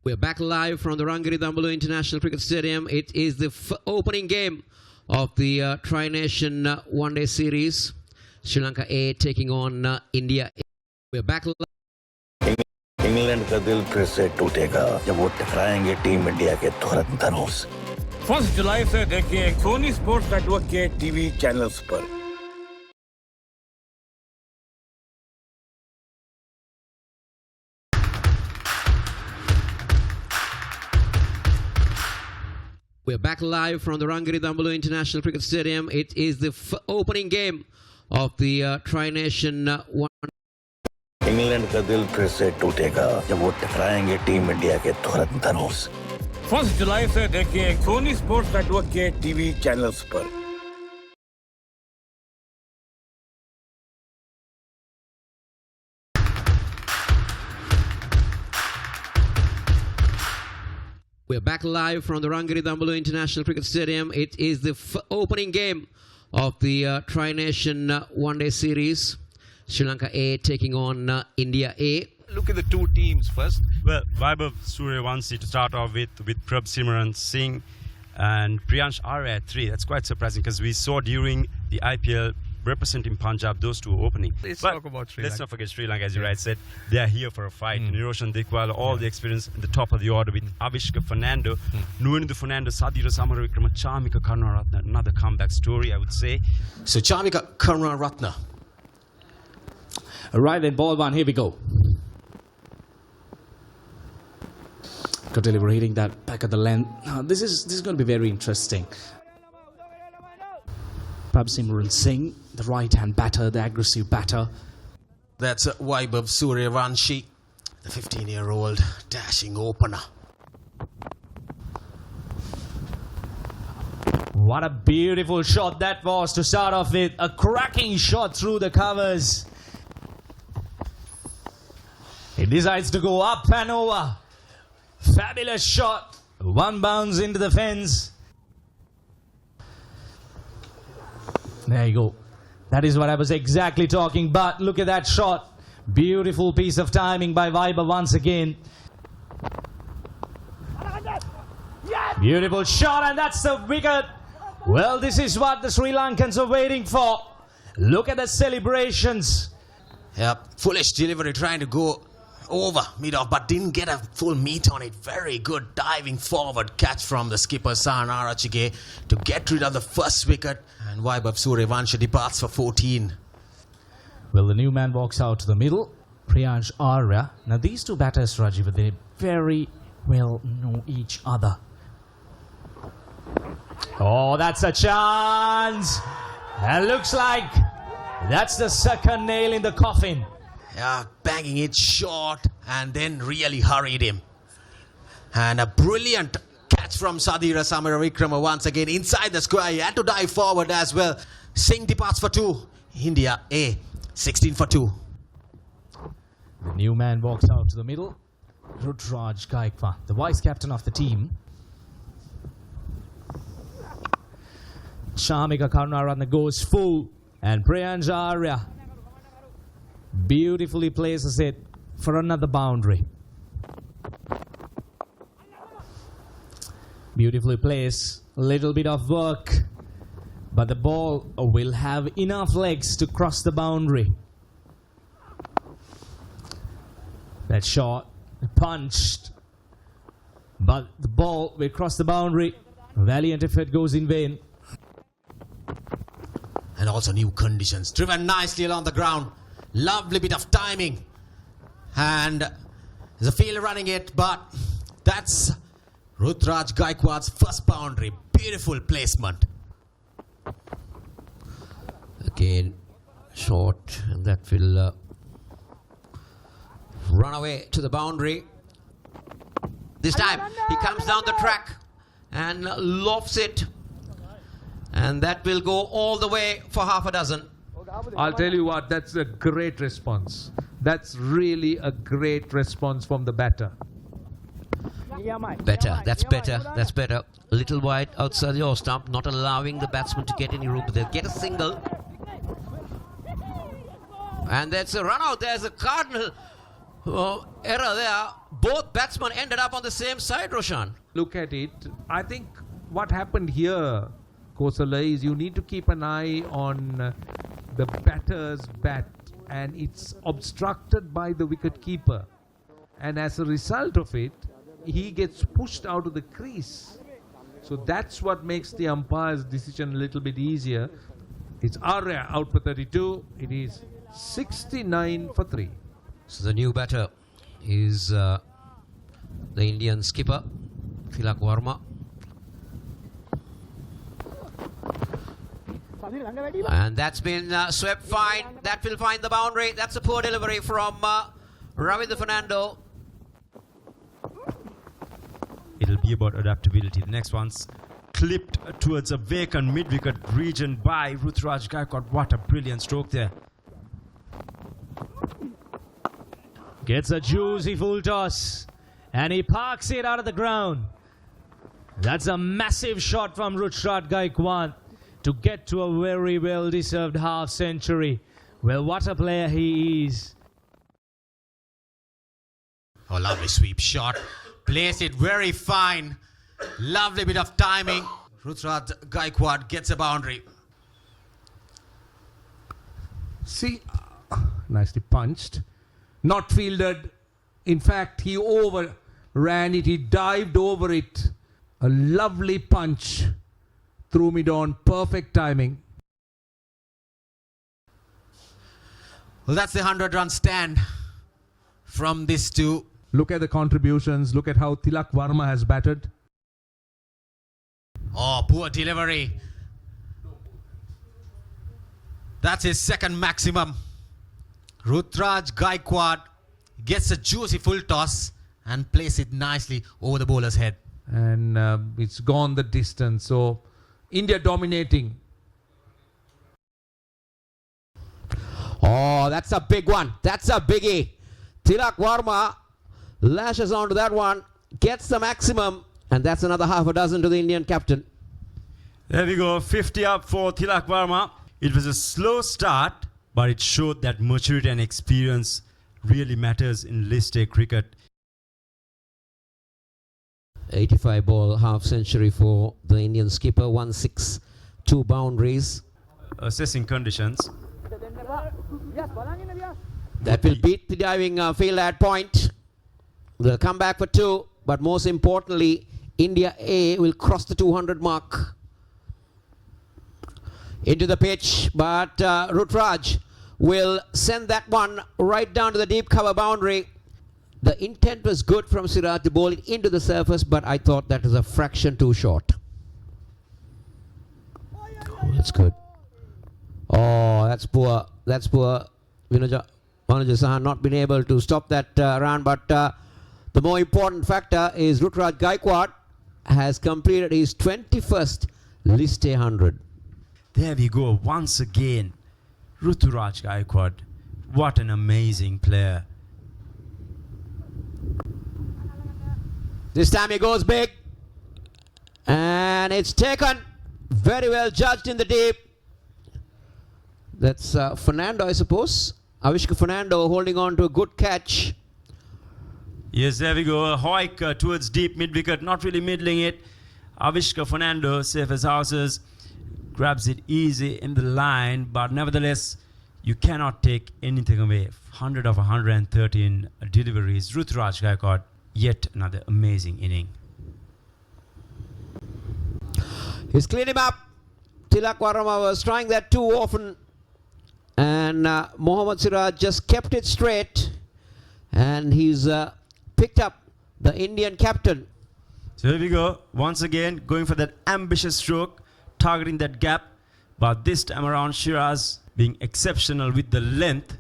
We're back live from the Rangiridambulu International Cricket Stadium. It is the opening game of the Tri-Nation One-Day Series. Sri Lanka A taking on India A. We're back live. England का दिल फिर से टूटेगा जब वो टकराएंगे team India के धुरंधरों से। 1 जुलाई से देखिए सोनी स्पोर्ट्स नेटवर्क के टीवी चैनल्स पर। We're back live from the Rangiridambulu International Cricket Stadium. It is the opening game of the Tri-Nation One. England का दिल फिर से टूटेगा जब वो टकराएंगे टीम इंडिया के धुरंधरों से। 1 जुलाई से देखिए सोनी स्पोर्ट्स नेटवर्क के टीवी चैनल्स पर। We're back live from the Rangiridambulu International Cricket Stadium. It is the opening game of the Tri-Nation One-Day Series. Sri Lanka A taking on India A. Look at the two teams first. Well, Vaibhav Suryavanshi to start off with Prabh Simran Singh and Priyansh Arya at 3. That's quite surprising because we saw during the IPL representing Punjab, those two opening. Let's talk about Sri Lanka. Let's not forget Sri Lanka, as you right said. They are here for a fight. Niroshan Dikwala, all the experience at the top of the order with Avishka Fernando. Nuindu Fernando, Sadira Samaravikrama, Chamika Karunaratne. Another comeback story, I would say. So Chamika Karunaratne. Right then, ball one, here we go. Good delivery, hitting that back at the length. Now, this is going to be very interesting. Prabh Simran Singh, the right-hand batter, the aggressive batter. That's Vaibhav Suryavanshi, the 15-year-old dashing opener. What a beautiful shot that was to start off with. A cracking shot through the covers. He decides to go up and over. Fabulous shot. One bounce into the fence. There you go. That is what I was exactly talking about. Look at that shot. Beautiful piece of timing by Vaibhav once again. Beautiful shot, and that's the wicket. Well, this is what the Sri Lankans are waiting for. Look at the celebrations. Yep, foolish delivery trying to go over mid-off, but didn't get a full meet on it. Very good diving forward catch from the skipper Sahan Arachige to get rid of the first wicket, and Vaibhav Suryavanshi departs for 14. Well, the new man walks out to the middle. Priyansh Arya. Now these two batters, Rajiv, they very well know each other. Oh, that's a chance. And looks like that's the second nail in the coffin. Yeah, banging it short and then really hurried him. And a brilliant catch from Sadira Samaravikrama once again inside the square. He had to dive forward as well. Singh departs for 2. India A, 16 for 2. The new man walks out to the middle. Rituraj Gaikwad, the vice captain of the team. Chamika Karunaratne goes full. And Priyansh Arya beautifully places it for another boundary. Beautifully placed, a little bit of work, but the ball will have enough legs to cross the boundary. That shot punched, but the ball will cross the boundary. Valiant effort goes in vain. And also new conditions. Driven nicely along the ground. Lovely bit of timing. And there's a fielder running it, but that's Rituraj Gaikwad's first boundary. Beautiful placement. Again, short, and that will run away to the boundary. This time, he comes down the track and lofts it. And that will go all the way for half a dozen. I'll tell you what, that's a great response. That's really a great response from the batter. Better, that's better, that's better. A little wide outside your stump, not allowing the batsman to get any room, but they'll get a single. And that's a run out, there's a cardinal. error there. Both batsmen ended up on the same side, Roshan. Look at it. I think what happened here, Kosala, is you need to keep an eye on the batter's bat, and it's obstructed by the wicket keeper. And as a result of it, he gets pushed out of the crease. So that's what makes the umpire's decision a little bit easier. It's Arya out for 32. It is 69 for 3. So the new batter is the Indian skipper, Tilak Varma. And that's been swept fine. That will find the boundary. That's a poor delivery from Ravindra Fernando. It'll be about adaptability. The next one's clipped towards a vacant mid-wicket region by Rituraj Gaikwad. What a brilliant stroke there. Gets a juicy full toss. And he parks it out of the ground. That's a massive shot from Rituraj Gaikwad to get to a very well-deserved half-century. Well, what a player he is. Oh, lovely sweep shot. Plays it very fine. Lovely bit of timing. Rituraj Gaikwad gets a boundary. See, nicely punched. Not fielded. In fact, he overran it. He dived over it. A lovely punch. Threw mid on. Perfect timing. Well, that's the 100-run stand from this two. Look at the contributions. Look at how Tilak Varma has batted. Oh, poor delivery. That's his second maximum. Rituraj Gaikwad gets a juicy full toss and plays it nicely over the bowler's head. And it's gone the distance. So, India dominating. Oh, that's a big one. That's a biggie. Tilak Varma lashes onto that one, gets the maximum, and that's another half a dozen to the Indian captain. There we go, 50 up for Tilak Varma. It was a slow start, but it showed that maturity and experience really matters in List A cricket. 85 ball half century for the Indian skipper, 1-6, 2 boundaries. Assessing conditions. That will beat the diving field at point. They'll come back for 2, but most importantly, India A will cross the 200 mark. Into the pitch, but Rituraj will send that one right down to the deep cover boundary. The intent was good from Siraj to bowl it into the surface, but I thought that was a fraction too short. Oh, that's good. Oh, that's poor. That's poor. Manager Sahan not been able to stop that run, but the more important factor is Rituraj Gaikwad has completed his 21st List A 100. There we go, once again. Rituraj Gaikwad. What an amazing player. This time he goes big. And it's taken. Very well judged in the deep. That's Fernando, I suppose. Avishka Fernando holding on to a good catch. Yes, there we go. A hoik towards deep mid-wicket. Not really middling it. Avishka Fernando, safe as houses. Grabs it easy in the line. But nevertheless, you cannot take anything away. 100 of 113 deliveries. Rituraj Gaikwad, yet another amazing inning. He's cleaned him up. Tilak Varma was trying that too often. And Mohammad Siraj just kept it straight. And he's picked up the Indian captain. So here we go. Once again, going for that ambitious stroke. Targeting that gap. But this time around, Shiraz being exceptional with the length.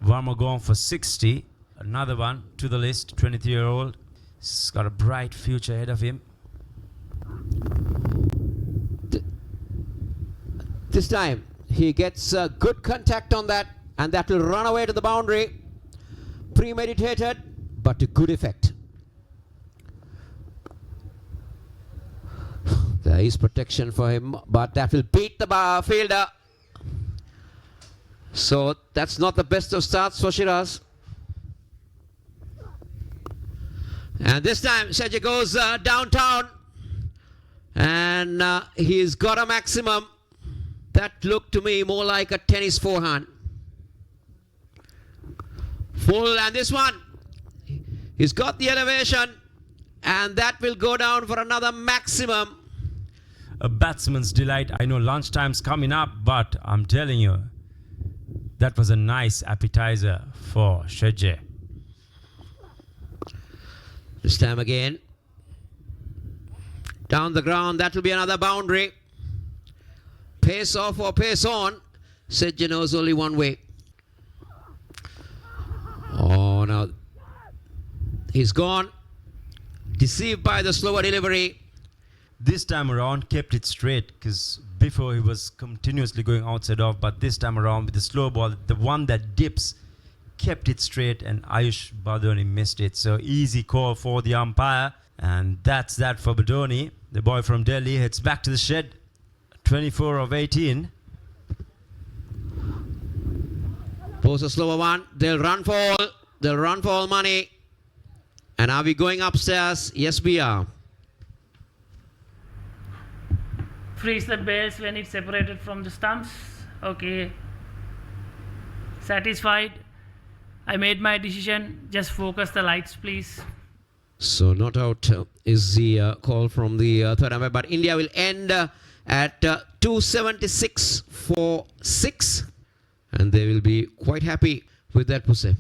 Varma going for 60. Another one to the list. 23-year-old. He's got a bright future ahead of him. This time he gets good contact on that, and that will run away to the boundary. Premeditated, but to good effect. There is protection for him, but that will beat the fielder. So that's not the best of starts for Shiraz. And this time, Sergio goes downtown. And he's got a maximum. That looked to me more like a tennis forehand. Full, and this one, he's got the elevation, and that will go down for another maximum. A batsman's delight. I know lunchtime's coming up, but I'm telling you, that was a nice appetizer for Sergio. This time again. Down the ground, that will be another boundary. Pace off or pace on. Sergio knows only one way. Oh, now he's gone. Deceived by the slower delivery. This time around, kept it straight, because before he was continuously going outside off, but this time around with the slow ball, the one that dips, kept it straight, and Ayush Badoni missed it. So easy call for the umpire, and that's that for Badoni. The boy from Delhi heads back to the shed. 24 of 18. Pose a slower one. They'll run for all. They'll run for all money. And are we going upstairs? Yes, we are. Freeze the base when it's separated from the stumps. Okay. Satisfied. I made my decision. Just focus the lights, please. So not out is the call from the third umpire. But India will end at 276 for 6. And they will be quite happy with that pussy.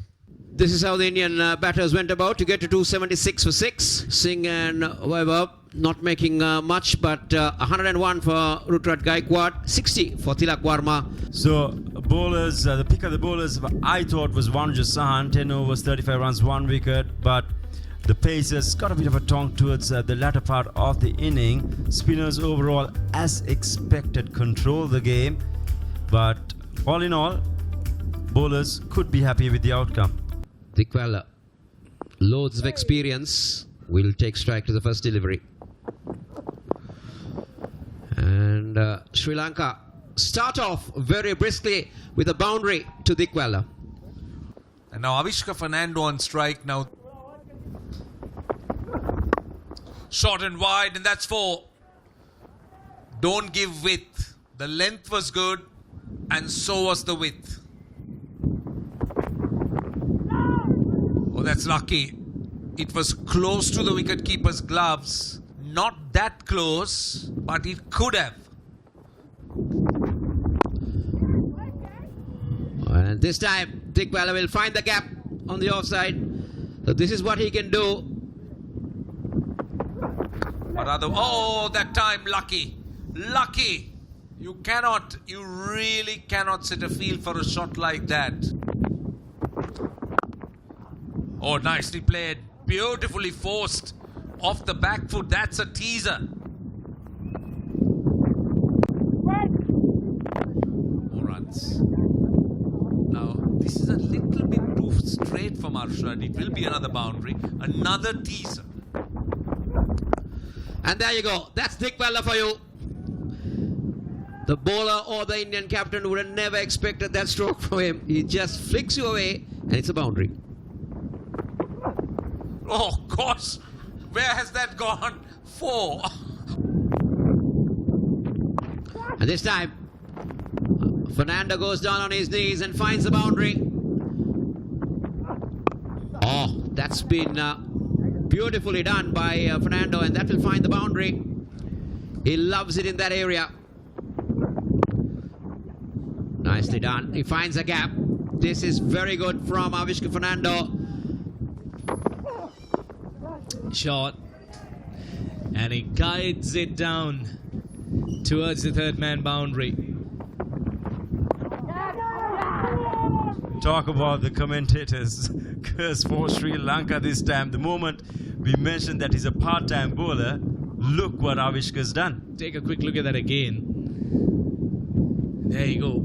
This is how the Indian batters went about to get to 276 for 6. Singh and Vaibhav not making much, but 101 for Rituraj Gaikwad, 60 for Tilak Varma. So bowlers, the pick of the bowlers I thought was Wanju Sahan, 10 overs, 35 runs, 1 wicket, but the Pacers got a bit of a tongue towards the latter part of the inning. Spinners overall, as expected, control the game, but all in all, bowlers could be happy with the outcome. Dikwala, loads of experience, will take strike to the first delivery. And Sri Lanka start off very briskly with a boundary to Dikwala. And now Avishka Fernando on strike now. Short and wide, and that's 4. Don't give width. The length was good, and so was the width. Oh, that's lucky. It was close to the wicketkeeper's gloves. Not that close, but it could have. And this time, Dikwala will find the gap on the offside. So this is what he can do. But oh, that time lucky. Lucky. You really cannot set a field for a shot like that. Oh, nicely played. Beautifully forced off the back foot. That's a teaser. More runs. Now, this is a little bit too straight for Arshad. It will be another boundary. Another teaser. And there you go. That's Dikwala for you. The bowler or the Indian captain would have never expected that stroke from him. He just flicks you away, and it's a boundary. Oh, gosh. Where has that gone? 4. And this time, Fernando goes down on his knees and finds the boundary. Oh, that's been beautifully done by Fernando, and that will find the boundary. He loves it in that area. Nicely done. He finds a gap. This is very good from Avishka Fernando. Shot. And he guides it down towards the third man boundary. Talk about the commentators. Curse for Sri Lanka this time. The moment we mentioned that he's a part-time bowler, look what Avishka's done. Take a quick look at that again. There you go.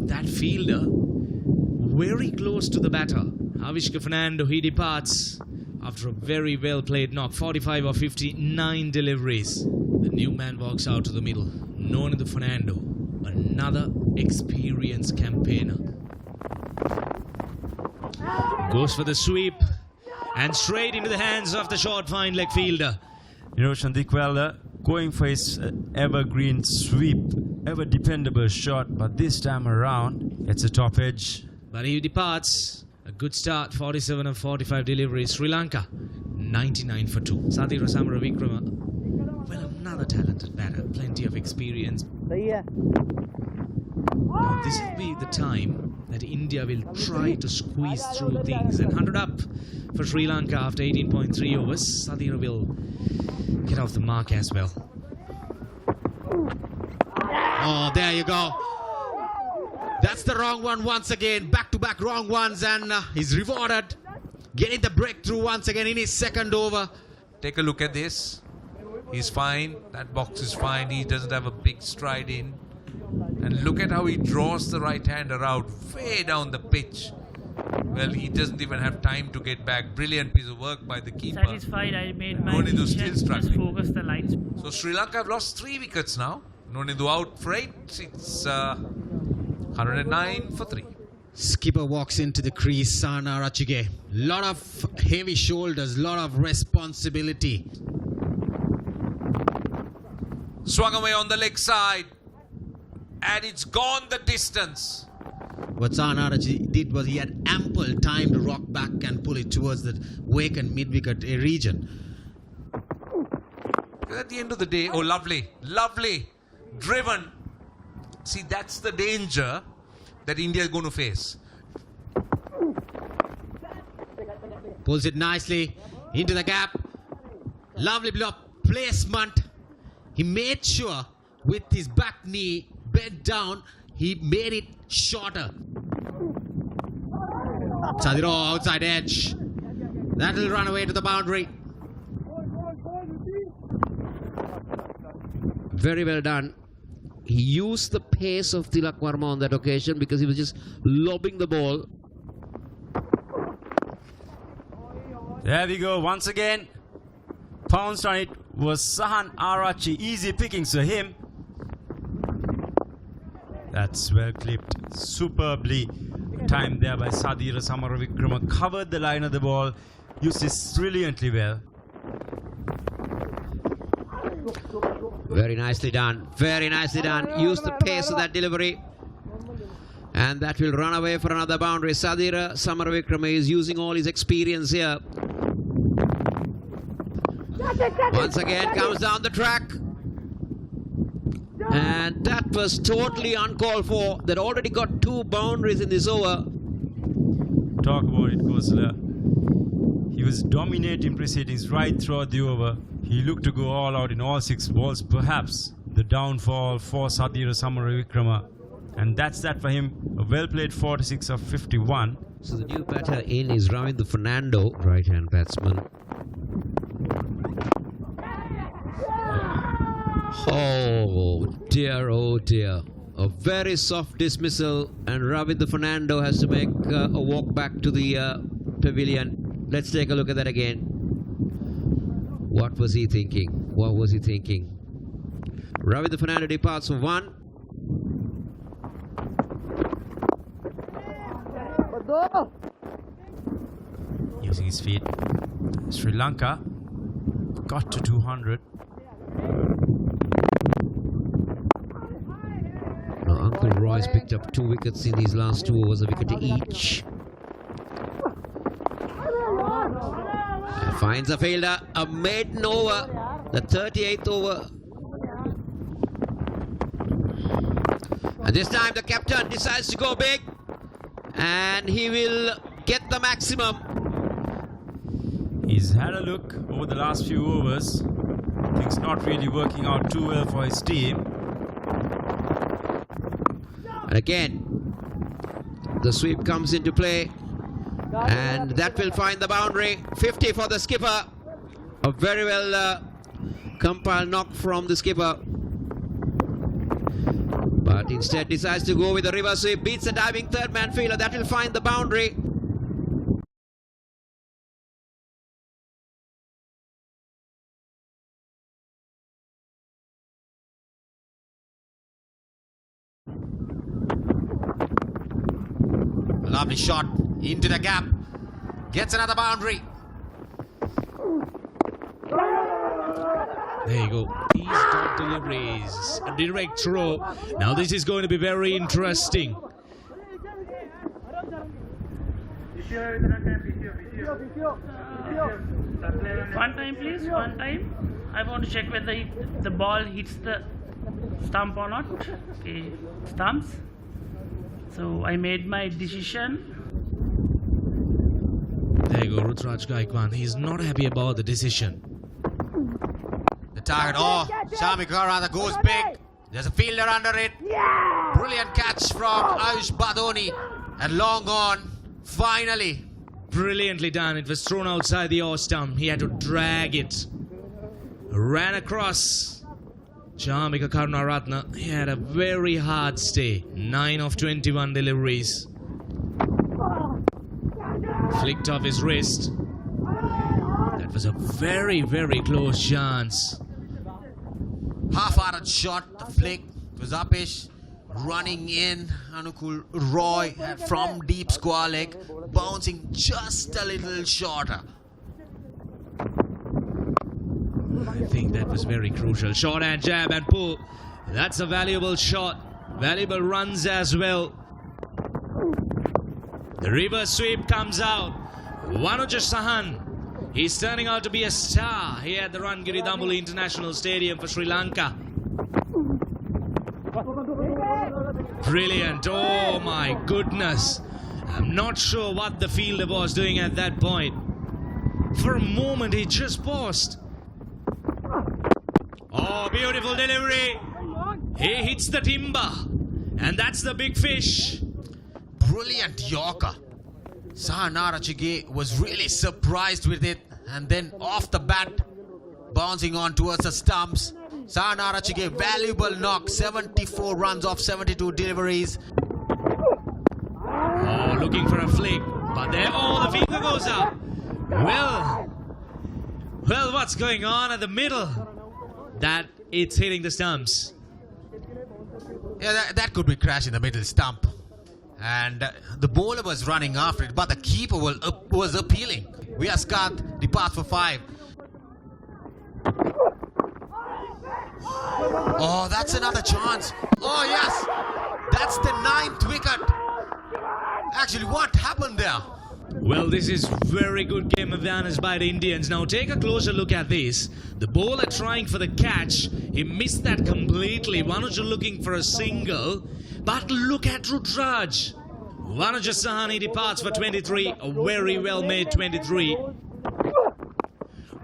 That fielder very close to the batter. Avishka Fernando, he departs after a very well played knock. 45 of 59 deliveries. The new man walks out to the middle. Nonathan Fernando, another experienced campaigner. Goes for the sweep. And straight into the hands of the short fine leg fielder. Niroshan Dikwala going for his evergreen sweep, ever dependable shot, but this time around it's a top edge. But he departs. A good start, 47 of 45 deliveries. Sri Lanka, 99 for 2. Sadira Samaravikrama, well, another talented batter, plenty of experience. Now, this will be the time that India will try to squeeze through things. And 100 up for Sri Lanka after 18.3 overs. Sadira will get off the mark as well. Oh, there you go. That's the wrong one once again. Back-to-back wrong ones, and he's rewarded. Getting the breakthrough once again in his second over. Take a look at this. He's fine. That box is fine. He doesn't have a big stride in. And look at how he draws the right-hander out way down the pitch. Well, he doesn't even have time to get back. Brilliant piece of work by the keeper. Satisfied, I made my Nonidhu still decision. Just struggling. focus the lights. So Sri Lanka have lost 3 wickets now. Nonidhu out for 8. It's 109 for 3. Skipper walks into the crease, Sana Rachige. Lot of heavy shoulders, lot of responsibility. Swung away on the leg side. And it's gone the distance. What Sana Rachige did was he had ample time to rock back and pull it towards the wake and mid-wicket region. At the end of the day, oh, lovely, lovely, driven. See, that's the danger that India is going to face. Pulls it nicely into the gap. Lovely block placement. He made sure with his back knee bent down, he made it shorter. Sadiro outside edge. That will run away to the boundary. Very well done. He used the pace of Tilak Varma on that occasion because he was just lobbing the ball. There we go, once again. Pounced on it was Sahan Arachi. Easy pickings for him. That's well clipped. Superbly timed there by Sadira Samaravikrama. Covered the line of the ball. Used this brilliantly well. Very nicely done. Very nicely done. Use the pace of that delivery. And that will run away for another boundary. Sadira Samaravikrama is using all his experience here. Once again comes down the track. And that was totally uncalled for. That already got 2 boundaries in this over. Talk about it, Kosala. He was dominating proceedings right throughout the over. He looked to go all out in all 6 balls. Perhaps the downfall for Sadira Samaravikrama. And that's that for him. A well-played 46 of 51. So the new batter in is Ravindu Fernando, right-hand batsman. Oh dear, oh dear. A very soft dismissal, and Ravindu Fernando has to make a walk back to the pavilion. Let's take a look at that again. What was he thinking? What was he thinking? Ravindu Fernando departs for 1. Using his feet. Sri Lanka got to 200. Now Uncle Roy's picked up 2 wickets in these last 2 overs, a wicket each. And finds a fielder, a maiden over, the 38th over. And this time the captain decides to go big, and he will get the maximum. He's had a look over the last few overs. Things not really working out too well for his team. And again, the sweep comes into play, and that will find the boundary. 50 for the skipper. A very well compiled knock from the skipper. But instead decides to go with the reverse sweep. Beats the diving third man fielder. That will find the boundary. Lovely shot into the gap. Gets another boundary. There you go. These dot deliveries. A direct throw. Now this is going to be very interesting. One time, please. One time. I want to check whether the ball hits the stump or not. Okay, stumps. So I made my decision. There you go, Rituraj Gaikwad. He's not happy about the decision. The target. Oh, Shami Karatha goes big. There's a fielder under it. Brilliant catch from Ayush Badoni. And long on. Finally. Brilliantly done. It was thrown outside the off stump. He had to drag it. Ran across. Jamika Karunaratne. He had a very hard stay. 9 of 21 deliveries. Flicked off his wrist. That was a very, very close chance. Half-hearted shot. The flick. It was upish. Running in. Anukul Roy from deep square leg. Bouncing just a little shorter. I think that was very crucial. Short and jab and pull. That's a valuable shot. Valuable runs as well. The reverse sweep comes out. Wanuja Sahan. He's turning out to be a star here at the Rangiri Dambuli International Stadium for Sri Lanka. Brilliant. Oh my goodness. I'm not sure what the fielder was doing at that point. For a moment he just paused. Oh, beautiful delivery. He hits the timber. And that's the big fish. Brilliant Yorker. Sahanarachige was really surprised with it. And then off the bat, bouncing on towards the stumps. Sahanarachige, valuable knock. 74 runs off 72 deliveries. Oh, looking for a flick. But there, oh, the finger goes up. Well, what's going on at the middle? That it's hitting the stumps. Yeah, that could be crash in the middle stump. And the bowler was running after it, but the keeper was appealing. Vyaskanth departs for 5. Oh, that's another chance. Oh, yes. That's the 9th wicket. Actually, what happened there? Well, this is very good game of manners by the Indians. Now take a closer look at this. The bowler trying for the catch. He missed that completely. Wanuja looking for a single. But look at Rituraj. Wanuja Sahani departs for 23. A very well made 23.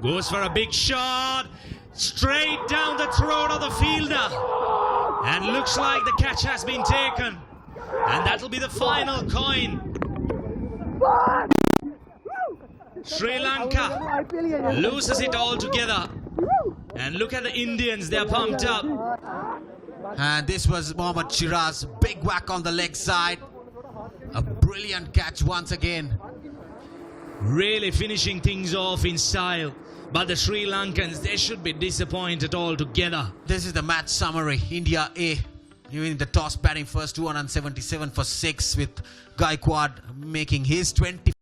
Goes for a big shot. Straight down the throat of the fielder. And looks like the catch has been taken. And that'll be the final coin. Sri Lanka loses it all together. And look at the Indians, they're pumped up. And this was Mohammad Shiraz. Big whack on the leg side. A brilliant catch once again. Really finishing things off in style. But the Sri Lankans, they should be disappointed altogether. This is the match summary. India A winning the toss, batting first, 277 for 6, with Gaikwad making his 20.